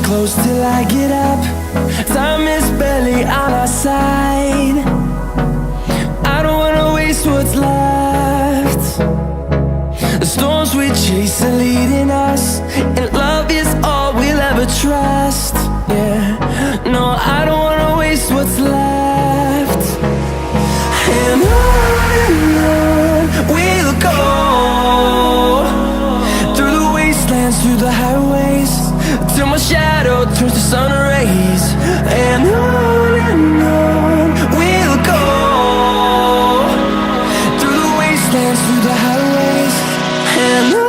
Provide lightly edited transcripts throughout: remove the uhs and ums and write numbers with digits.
Close till I get up. Time is barely on our side. I don't wanna waste what's left. The storms we chase are leading us, and love is all we'll ever trust. Yeah, no, I don't wanna waste what's left. And on we'll go, through the wastelands, through the highways, till my shadow turns to sun rays. And on we'll go, through the wastelands, through the highways, and on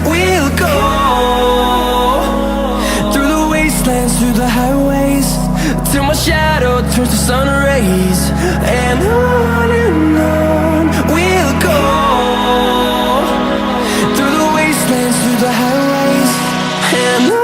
we'll go. Through the highways, till my shadow turns to sun rays. And on we'll go, through the wastelands, through the highways, and on.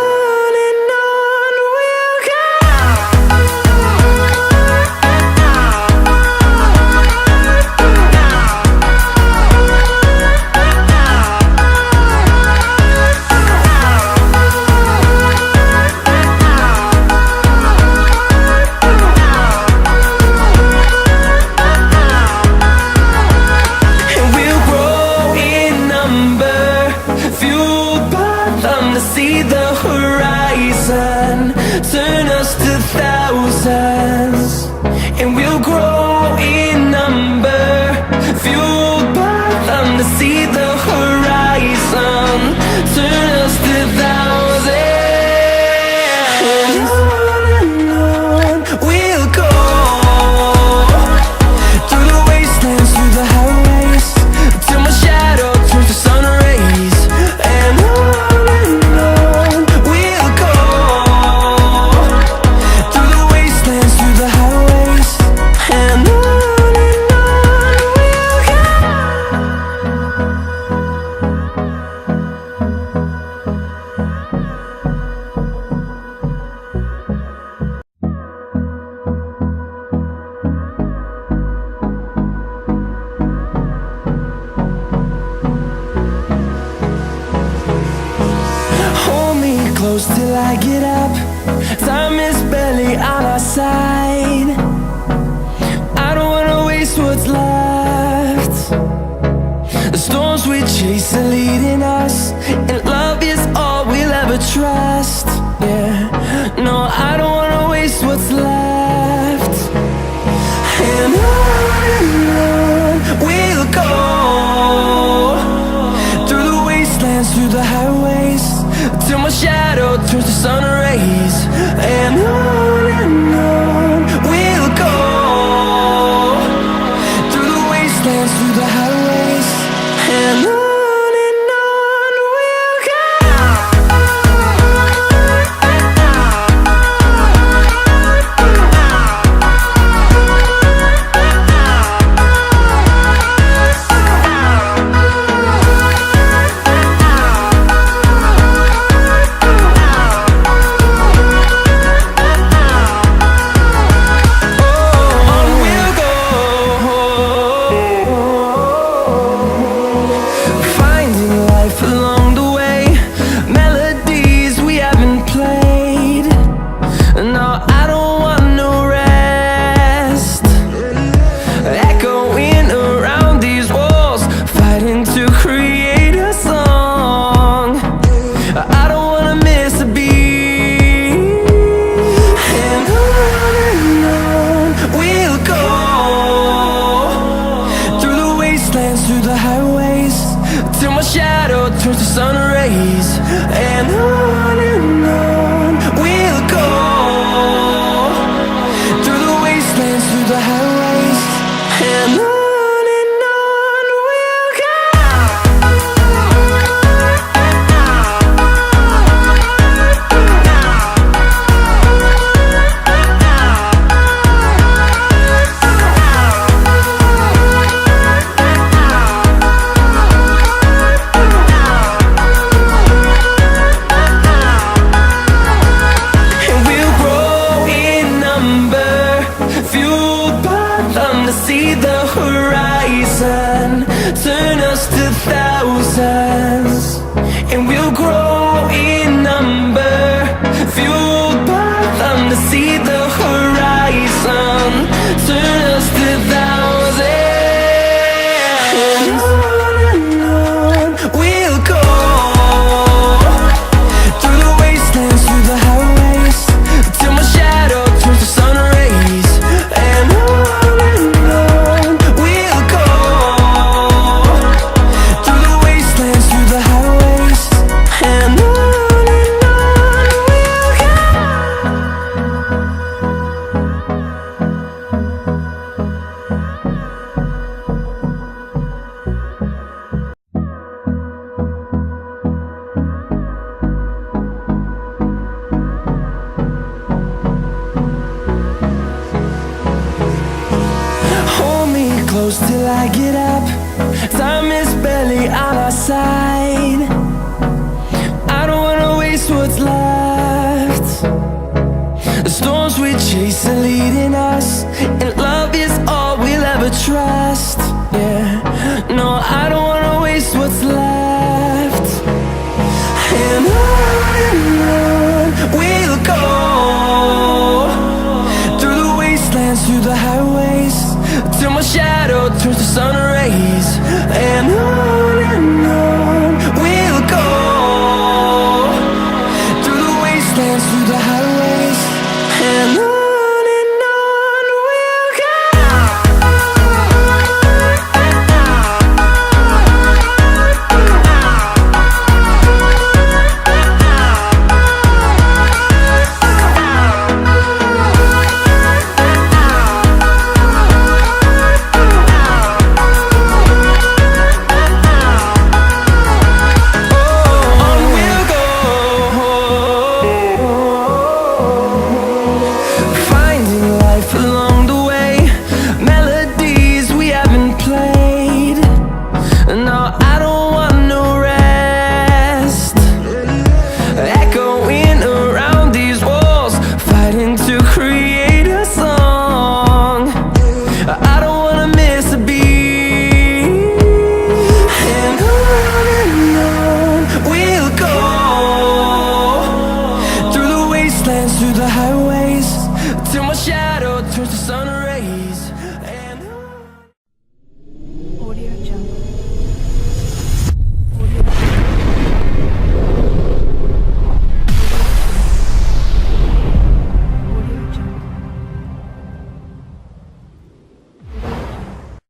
See the horizon turn us to thousands, and we'll grow in number, fueled by them. To see the horizon turn us to thousands, and on we'll go, through the wastelands, through the highways, till my shadow turns to sun rays. And on we'll go, through the wastelands, through the highways, and on we'll go. Hold me close till I get up. Time is barely on our side. I don't wanna waste what's left. The storms we chase are leading us, and love is all we'll ever trust. Yeah, no, I don't wanna waste what's left. And on we'll go, through the wastelands, through the highways, till my shadow turns to sun rays. And on we'll go, through the wastelands, through the highways, and on close till I get up. Time is barely on our side. I don't wanna waste what's left. The storms we chase are leading us, and love is all we'll ever trust. Yeah, no, I don't wanna waste what's left. And on we'll go, through the wastelands, through the highways, till my shadow turns to sun rays. And on we'll go, through the wastelands, through the highways, and on. Along the way, melodies we haven't played. No, I don't want no rest. Echoing around these walls, fighting to create a song. I don't wanna miss a beat. And on we'll go, through the wastelands, through the highways, till my shadow turns to sun rays.